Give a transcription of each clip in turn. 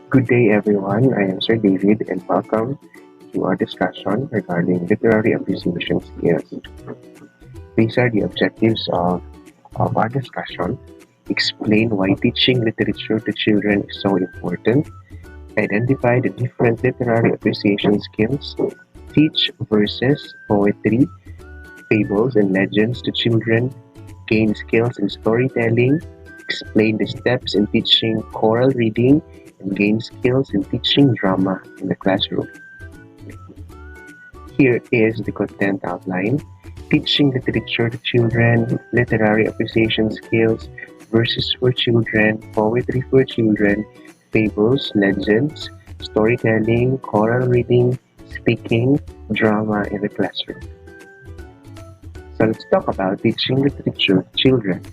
Good day, everyone. I am Sir David, and welcome to our discussion regarding literary appreciation skills. These are the objectives of our discussion. Explain why teaching literature to children is so important. Identify the different literary appreciation skills. Teach verses, poetry, fables, and legends to children. Gain skills in storytelling. Explain the steps in teaching choral reading and gain skills in teaching drama in the classroom. Here is the content outline. Teaching literature to children, literary appreciation skills, verses for children, poetry for children, fables, legends, storytelling, choral reading, speaking, drama in the classroom. So let's talk about teaching literature to children.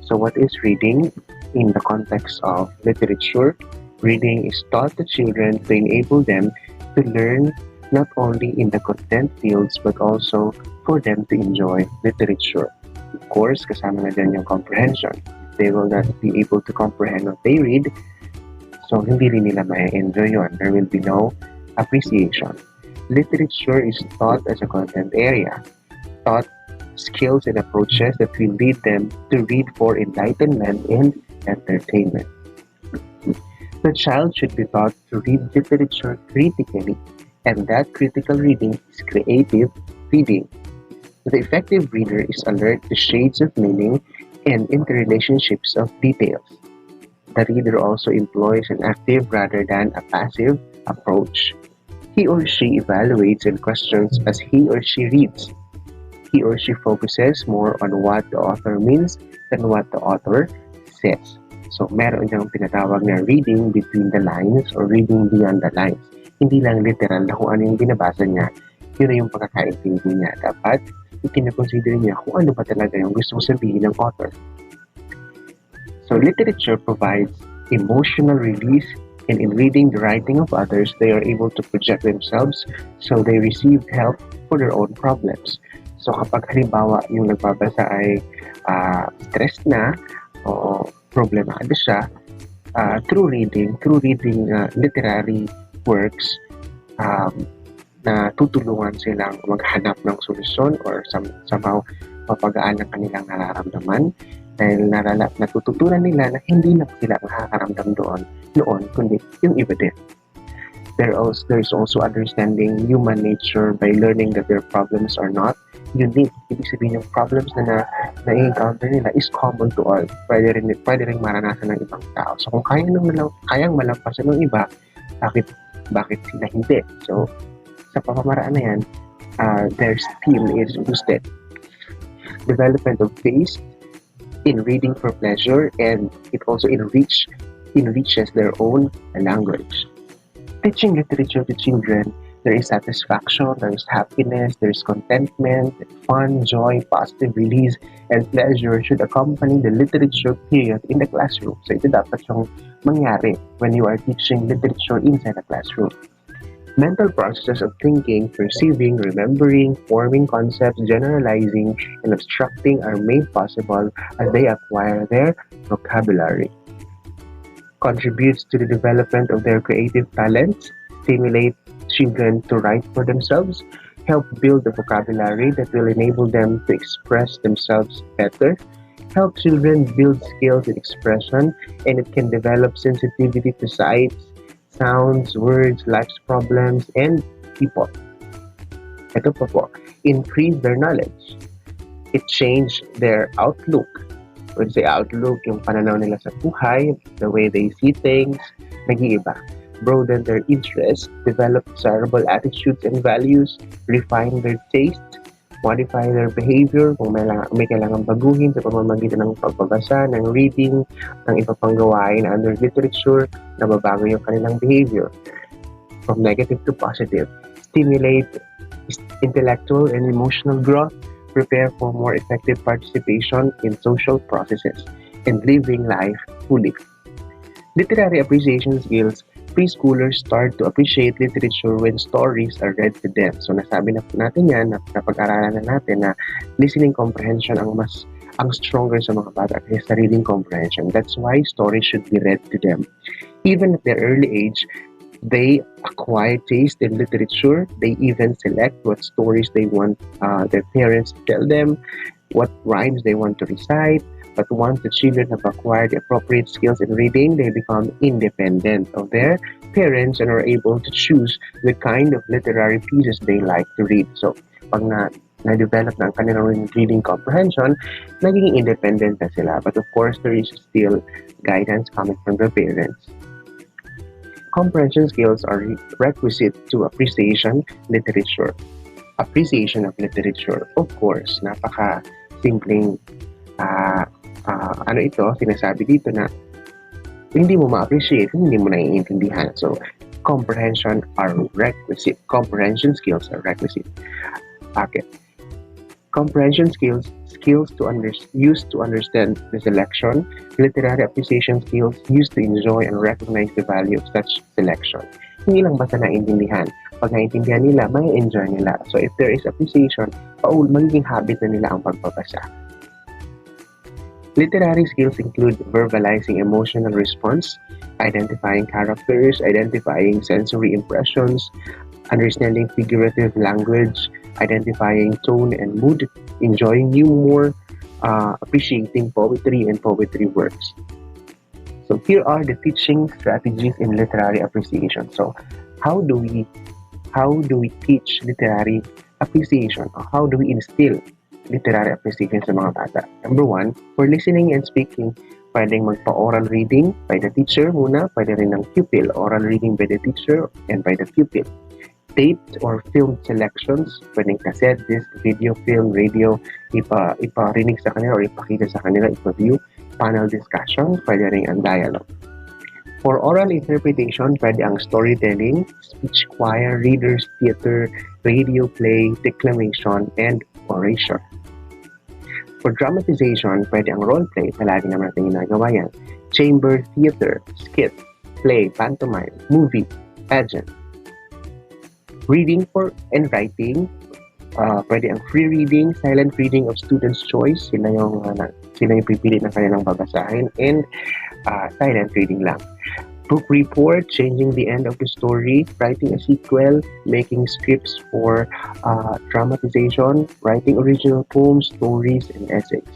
So what is reading? In the context of literature, reading is taught to children to enable them to learn not only in the content fields but also for them to enjoy literature. Of course, kasama na dyan yung comprehension. They will not be able to comprehend what they read, so hindi rin nila ma-enjoy yun. There will be no appreciation. Literature is taught as a content area, taught skills and approaches that will lead them to read for enlightenment and entertainment. The child should be taught to read literature critically, and that critical reading is creative reading. The effective reader is alert to shades of meaning and interrelationships of details. The reader also employs an active rather than a passive approach. He or she evaluates and questions as he or she reads. He or she focuses more on what the author means than what the author says. So, meron siyang tinatawag na reading between the lines or reading beyond the lines. Hindi lang literal na kung ano yung binabasa niya, yun na yung pagkakaintindi niya. Dapat ikinakonsider niya kung ano ba talaga yung gusto sabihin ng author. So, literature provides emotional release, and in reading the writing of others, they are able to project themselves, so they receive help for their own problems. So kapag halimbawa yung nagbabasa ay stressed na o problemado siya, through reading literary works, na tutulungan silang maghanap ng solusyon or somehow mapagaan ang kanilang nararamdaman dahil natututunan nila na hindi na sila makakaramdam noon kundi yung iba din. There's also understanding human nature by learning that their problems are not unique. Ibig sabihin yung problems na na-encounter nila is common to all. Pwede rin maranasan ng ibang tao. So kung kayang malampasan ng iba, bakit sila hindi? So sa pamamaraan na yan, their esteem is boosted. Development of taste in reading for pleasure, and it also enriches their own language. Teaching literature to children, there is satisfaction, there is happiness, there is contentment, fun, joy, positive release, and pleasure should accompany the literature period in the classroom. So ito dapat yung mangyari when you are teaching literature inside the classroom. Mental processes of thinking, perceiving, remembering, forming concepts, generalizing, and abstracting are made possible as they acquire their vocabulary. Contributes to the development of their creative talents, stimulate children to write for themselves, help build the vocabulary that will enable them to express themselves better, help children build skills in expression, and it can develop sensitivity to sights, sounds, words, life's problems, and people. Ito pa po, increase their knowledge. It changed their outlook. When say outlook, yung pananaw nila sa buhay, the way they see things, nag-iiba. Broaden their interest, develop desirable attitudes and values, refine their taste, modify their behavior kung may kailangan baguhin sa pamamagitan ng pagbabasa, ng reading, ng iba pang gawain under literature, nababago yung kanilang behavior from negative to positive. Stimulate intellectual and emotional growth, prepare for more effective participation in social processes, and living life fully. Literary appreciation skills. Preschoolers start to appreciate literature when stories are read to them. So nasabi na natin yan, napag-aralan na natin na listening comprehension ang mas ang stronger sa mga bata kaya sa reading comprehension. That's why stories should be read to them. Even at their early age, they acquire taste in literature. They even select what stories they want their parents to tell them, what rhymes they want to recite. But once the children have acquired the appropriate skills in reading, they become independent of their parents and are able to choose the kind of literary pieces they like to read. So, pag na-develop na ang kanilang reading comprehension, naging independent na sila. But of course, there is still guidance coming from their parents. Comprehension skills are requisite to appreciation literature. Appreciation of literature, of course, napaka-simpleng sinasabi dito na hindi mo ma-appreciate, hindi mo naiintindihan. So, comprehension are requisite. Comprehension skills are requisite. Okay. Comprehension skills used to understand the selection, literary appreciation skills used to enjoy and recognize the value of such selection. Hindi lang basta naintindihan. Pag naintindihan nila, may enjoy nila. So if there is appreciation, magiging habit na nila ang pagbabasa. Literary skills include verbalizing emotional response, identifying characters, identifying sensory impressions, understanding figurative language, identifying tone and mood, enjoying humor, appreciating poetry and poetry works. So here are the teaching strategies in literary appreciation. So how do we teach literary appreciation? Or how do we instill literary appreciation sa mga bata? Number one, for listening and speaking, pwedeng magpa-oral reading by the teacher muna, pwede rin ng pupil, oral reading by the teacher and by the pupil. Taped or filmed selections, pwedeng cassette, disc, video, film, radio, iparinig sa kanila or ipakita sa kanila, ipa-view, panel discussion, pwede rin ang dialogue. For oral interpretation, pwede ang storytelling, speech choir, readers, theater, radio play, declamation, and oration. For dramatization, pwede ang role play, palagi naman natin ginagawa yan, chamber theater, skit, play, pantomime, movie, pageant. Reading and writing, pwede ang free reading, silent reading of students' choice, sila yung pipili ng kanilang babasahin, and silent reading lang. Book report, changing the end of the story, writing a sequel, making scripts for dramatization, writing original poems, stories, and essays.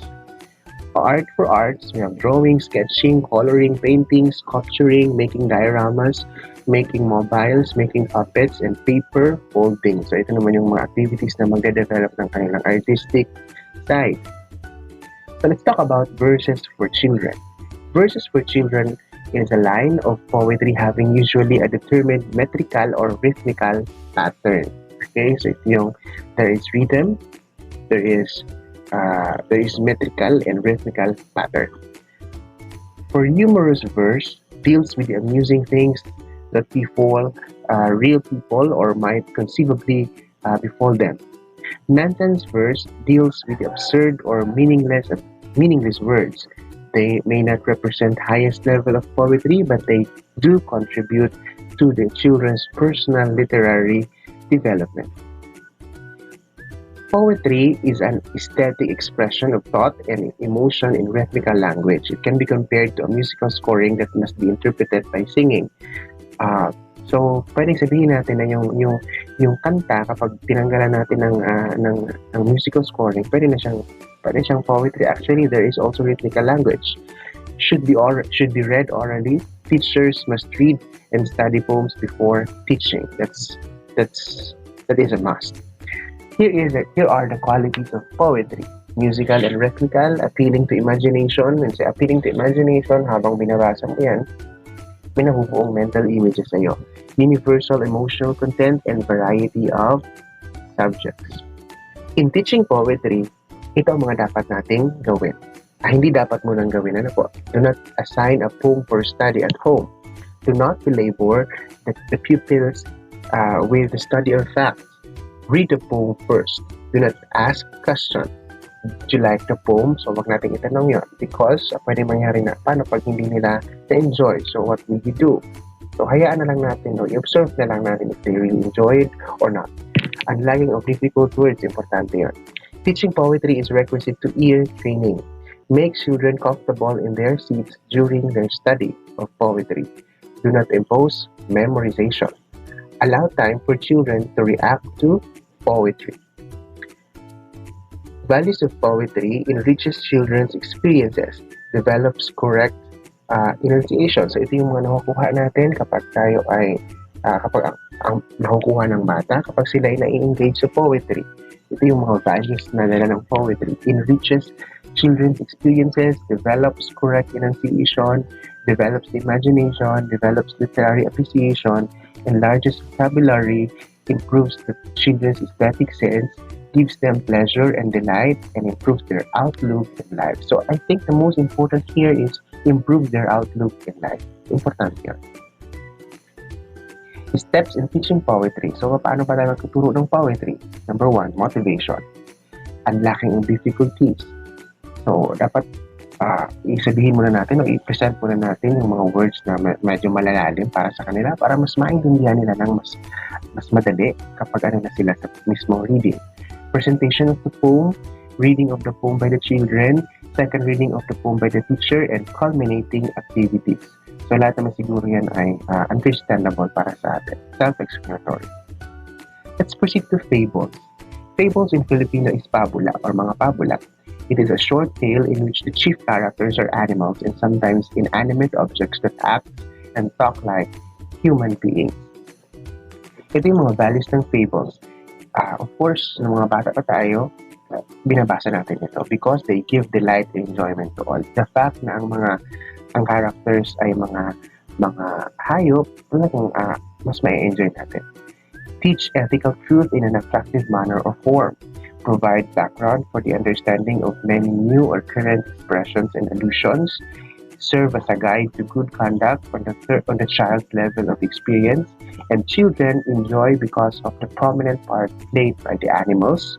Art for arts, we have drawing, sketching, coloring, painting, sculpturing, making dioramas, making mobiles, making puppets, and paper folding. So ito naman yung mga activities na magde-develop ng kanilang artistic side. So let's talk about verses for children. Verses for children is a line of poetry having usually a determined metrical or rhythmical pattern. Okay, so there is rhythm, there is metrical and rhythmical pattern. For humorous verse, deals with the amusing things that befall real people or might conceivably befall them. Nonsense verse deals with the absurd or meaningless words. They may not represent highest level of poetry, but they do contribute to the children's personal literary development. Poetry is an aesthetic expression of thought and emotion in rhythmical language. It can be compared to a musical scoring that must be interpreted by singing. So, pwedeng sabihin natin na yung kanta, kapag tinanggalan natin ng musical scoring, pwede siyang poetry. Actually, there is also rhythmical language. Should be read orally. Teachers must read and study poems before teaching. That is a must. Here are the qualities of poetry. Musical and rhythmical, appealing to imagination. And sa appealing to imagination, habang binabasa mo yan, may nabubuong mental images sa'yo. Universal emotional content and variety of subjects. In teaching poetry, ito ang mga dapat nating gawin. Hindi dapat mo nang gawin. Ano po? Do not assign a poem for study at home. Do not belabor the pupils with the study of facts. Read the poem first. Do not ask questions. Do you like the poem? So, wag natin itanong yun. Because, pwede mangyari na, paano pag hindi nila na-enjoy? So, what will you do? So, hayaan na lang natin, i-observe na lang natin if they really enjoy it or not. Unlocking of difficult words, importante yun. Teaching poetry is requisite to ear training. Make children comfortable in their seats during their study of poetry. Do not impose memorization. Allow time for children to react to poetry. Values of poetry enriches children's experiences, develops correct enunciation. So ito yung mga nakukuha natin kapag tayo ay kapag ang nakukuha ng bata kapag sila ay nai-engage sa poetry. Ito yung mga values na nila ng poetry. Enriches children's experiences, develops correct enunciation, develops the imagination, develops literary appreciation, enlarges vocabulary, improves the children's aesthetic sense, gives them pleasure and delight, and improves their outlook in life. So I think the most important here is improve their outlook in life. Importante yun. Steps in teaching poetry. So, paano ba tayo magtuturo ng poetry? Number 1, motivation. Unlocking difficulties. So, dapat isabihin muna natin o i-present muna natin yung mga words na medyo malalalim para sa kanila para mas maintindihan nila ng mas madali kapag ano na sila sa mismong reading. Presentation of the poem, reading of the poem by the children, second reading of the poem by the teacher, and culminating activities. So lahat naman siguro yan ay understandable para sa atin. Self-explanatory. Let's proceed to fables. Fables in Filipino is fabula or mga pabula. It is a short tale in which the chief characters are animals and sometimes inanimate objects that act and talk like human beings. Ito yung mga values ng fables. Of course, ng mga bata pa tayo, binabasa natin ito because they give delight and enjoyment to all. The fact na ang characters ay mga hayop, talagang mas mai-enjoy natin. Teach ethical truth in an attractive manner or form. Provide background for the understanding of many new or current expressions and allusions. Serve as a guide to good conduct on the child's level of experience. And children enjoy because of the prominent part played by the animals.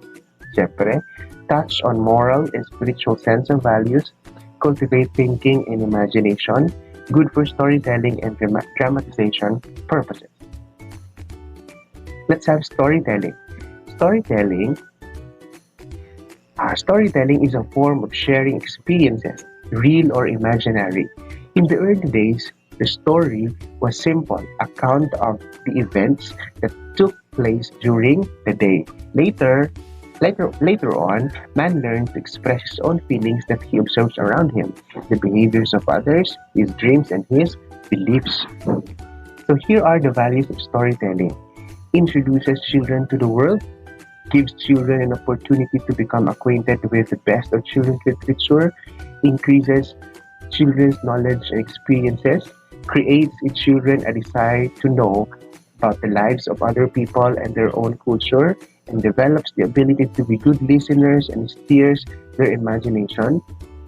Siyempre, touch on moral and spiritual sense of values. Cultivate thinking and imagination, good for storytelling and dramatization purposes. Let's have storytelling. Storytelling is a form of sharing experiences, real or imaginary. In the early days, the story was simple account of the events that took place during the day. Later on, man learned to express his own feelings that he observes around him, the behaviors of others, his dreams, and his beliefs. So here are the values of storytelling. Introduces children to the world, gives children an opportunity to become acquainted with the best of children's literature, increases children's knowledge and experiences, creates in children a desire to know about the lives of other people and their own culture, and develops the ability to be good listeners and steers their imagination,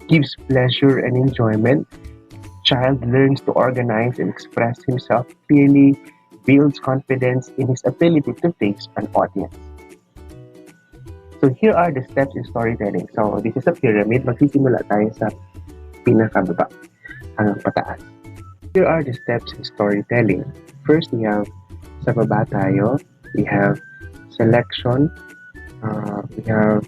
gives pleasure and enjoyment. Child learns to organize and express himself clearly, builds confidence in his ability to face an audience. So here are the steps in storytelling. So this is a pyramid. Magsisimula tayo sa pinakababa hanggang pataas. Here are the steps in storytelling. First, we have sa baba tayo, we have selection. We have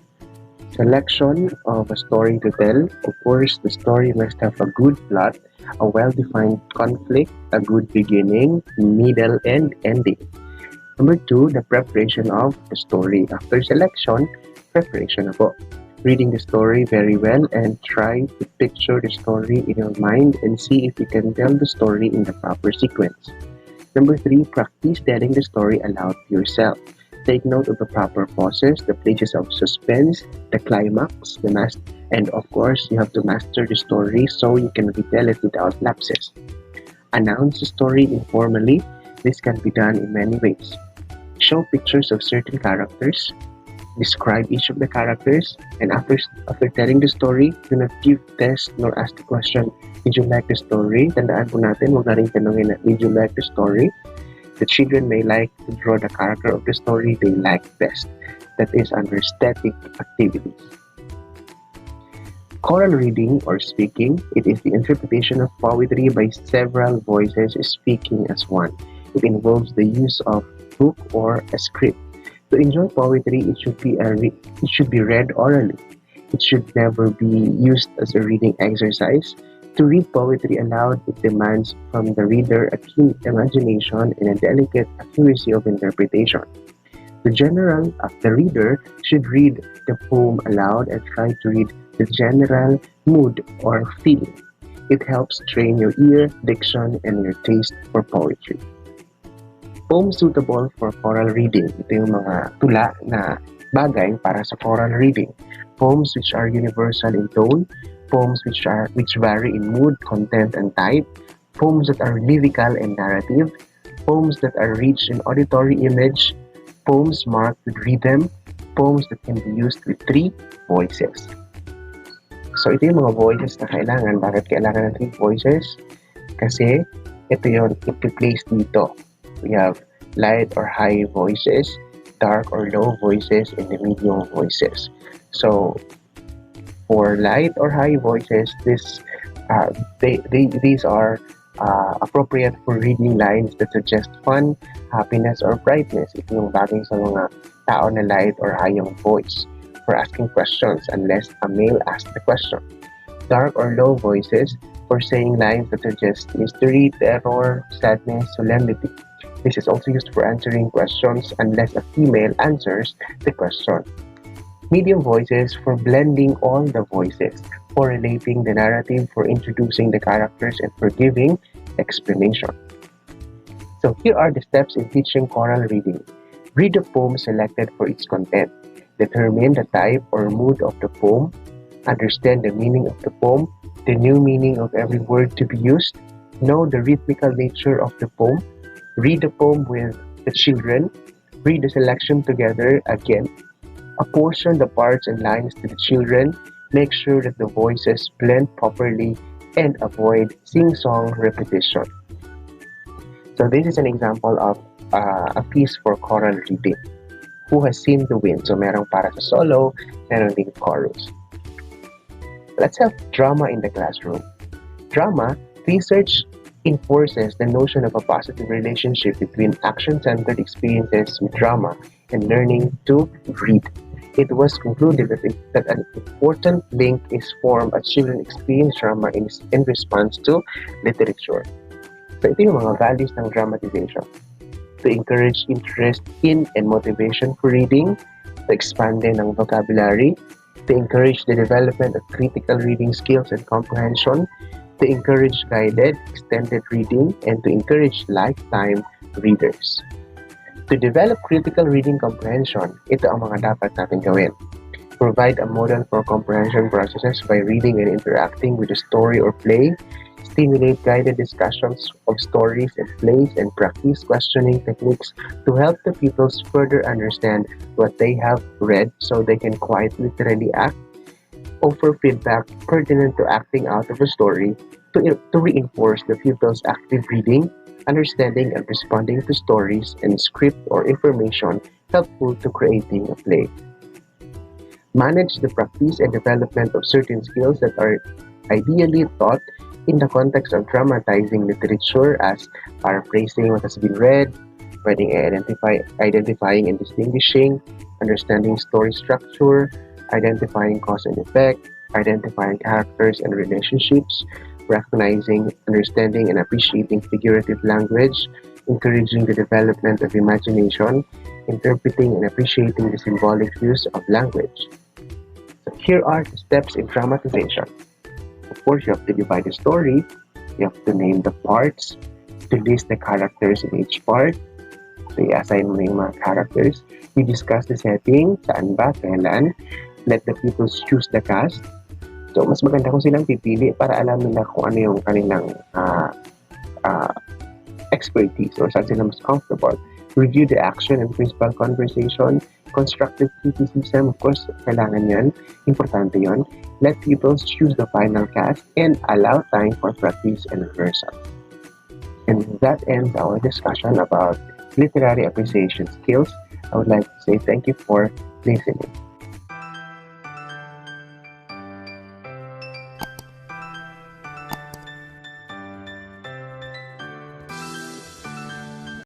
selection of a story to tell. Of course, the story must have a good plot, a well-defined conflict, a good beginning, middle, and ending. Number 2, the preparation of the story. After selection, preparation na po. Reading the story very well and try to picture the story in your mind and see if you can tell the story in the proper sequence. Number 3, practice telling the story aloud to yourself. Take note of the proper pauses, the places of suspense, the climax, and of course, you have to master the story so you can retell it without lapses. Announce the story informally. This can be done in many ways. Show pictures of certain characters, describe each of the characters, and after telling the story, do not give test nor ask the question, did you like the story? Tandaan po natin, huwag na rin tanongin na, did you like the story? The children may like to draw the character of the story they like best. That is under static activities. Choral reading or speaking, it is the interpretation of poetry by several voices speaking as one. It involves the use of book or a script. To enjoy poetry, it should be read orally. It should never be used as a reading exercise. To read poetry aloud, it demands from the reader a keen imagination and a delicate accuracy of interpretation. The reader should read the poem aloud and try to read the general mood or feeling. It helps train your ear, diction, and your taste for poetry. Poems suitable for choral reading. Ito yung mga tula na bagay para sa choral reading. Poems which are universal in tone, poems which vary in mood, content, and type, poems that are lyrical and narrative, poems that are rich in auditory image, poems marked with rhythm, poems that can be used with 3 voices. So ito yung mga voices na kailangan. Bakit kailangan ng 3 voices? Kasi ito yung i-place dito. We have light or high voices, dark or low voices, and the medium voices. So for light or high voices, these are appropriate for reading lines that suggest fun, happiness, or brightness. Ito yung bagay sa mga tao na light or high yung voice for asking questions unless a male asks the question. Dark or low voices for saying lines that suggest mystery, terror, sadness, solemnity. This is also used for answering questions unless a female answers the question. Medium voices for blending all the voices, for relating the narrative, for introducing the characters, and for giving explanation. So here are the steps in teaching choral reading. Read the poem selected for its content. Determine the type or mood of the poem. Understand the meaning of the poem, the new meaning of every word to be used. Know the rhythmical nature of the poem. Read the poem with the children. Read the selection together again. Apportion the parts and lines to the children. Make sure that the voices blend properly and avoid sing-song repetition. So this is an example of a piece for choral reading. Who has seen the wind? So merong para sa solo, meron ding chorus. Let's have drama in the classroom. Drama, research enforces the notion of a positive relationship between action-centered experiences with drama and learning to read. It was concluded that an important link is formed as children experience drama in response to literature. So ito yung mga values ng dramatization. To encourage interest in and motivation for reading, to expand din ang vocabulary, to encourage the development of critical reading skills and comprehension, to encourage guided, extended reading, and to encourage lifetime readers. To develop critical reading comprehension, ito ang mga dapat natin gawin. Provide a model for comprehension processes by reading and interacting with a story or play. Stimulate guided discussions of stories and plays and practice questioning techniques to help the pupils further understand what they have read so they can quite literally act. Offer feedback pertinent to acting out of a story to reinforce the pupils' active reading, understanding, and responding to stories and script or information helpful to creating a play. Manage the practice and development of certain skills that are ideally taught in the context of dramatizing literature as paraphrasing what has been read, identifying and distinguishing, understanding story structure, identifying cause and effect, identifying characters and relationships, recognizing, understanding, and appreciating figurative language, encouraging the development of imagination, interpreting and appreciating the symbolic use of language. So here are the steps in dramatization. Of course, you have to divide the story, you have to name the parts, to list the characters in each part, so i-assign mo yung mga characters, you discuss the setting, saan ba, kailan, let the pupils choose the cast. So, mas maganda kung silang pipili para alam nila kung ano yung kanilang expertise or saan sila mas comfortable. Review the action and principal conversation. Constructive criticism, of course, kailangan yan. Importante yon. Let pupils choose the final cast and allow time for practice and rehearsal. And that ends our discussion about literary appreciation skills. I would like to say thank you for listening.